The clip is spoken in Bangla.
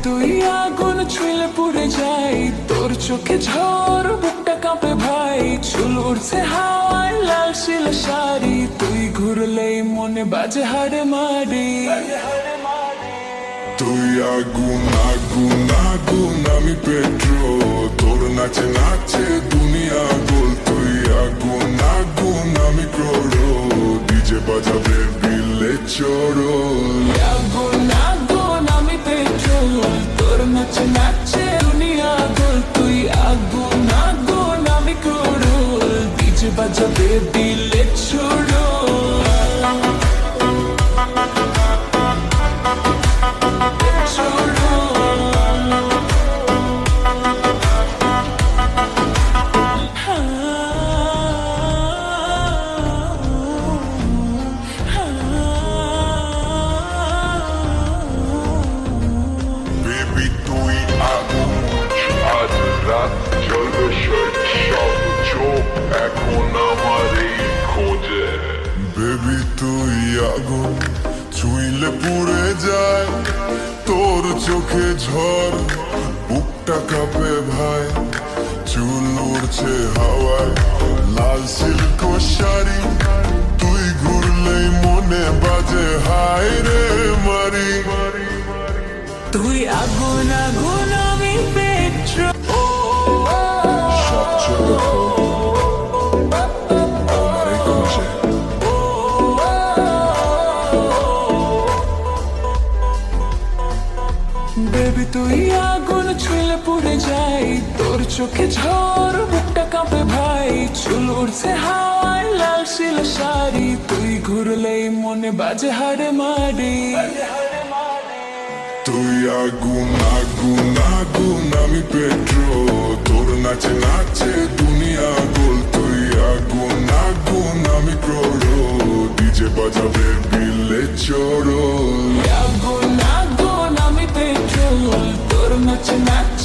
তুই আগুন ছুঁলে পুড়ে যাই, তোর চোখে ঝড় বুকটা কাঁপে ভাই, চুল উড়ছে হাওয়ায় লাল শিলা শাড়ি, তুই ঘুরলেই মনে বাজে হাড়ে মারি। তুই আগুন আগুন আগুন আমি পেট্রোল, তোর নাচে নাচে দুনিয়া গোল। তুই আগুন আগুন আমি ক্রোড়ো, ডিজে বাজাবে বিলে চোরো। আগুন আগুন আমি পেট্রোল, তোর নাচে নাচে দুনিয়া গোল। তুই আগুন আগুন আমি ক্রোড়, ডিজে বাজাবে দিলে ছোড়ো। বেবি তুই আগুন, আজ রাত জ্বলবে সব চোখ এখন আমার এই খোঁজে। বেবি তুই আগুন ছুঁইলে পুড়ে যায়, তোর চোখে ঝড় বুকটা কাঁপে ভাই, চুল উড়ছে হাওয়ায় লাল সিল্ক শাড়ি, তুই ঘুরলেই মনে বাজে হায় রে মারি। তুই আগুন আগুন আমি পেট্রোল। সব চোখ আমার এই খোঁজে। বেবি তুই আগুন ছুঁলে পুড়ে যাই, তোর চোখে ঝড় বুকটা কাঁপে ভাই, চুল উড়ছে হাওয়ায় লাল শিলা শাড়ি, তুই ঘুরলেই মনে বাজে হাড়ে মারি। তুই আগুন আগুন আগুন আমি পেট্রোল, তোর নাচে নাচে দুনিয়া গোল। তুই আগুন আগুন আমি ক্রোড়ো, ডিজে বাজাবে বিলে চোরো। আগুন আগুন আমি পেট্রোল, তোর নাচে নাচে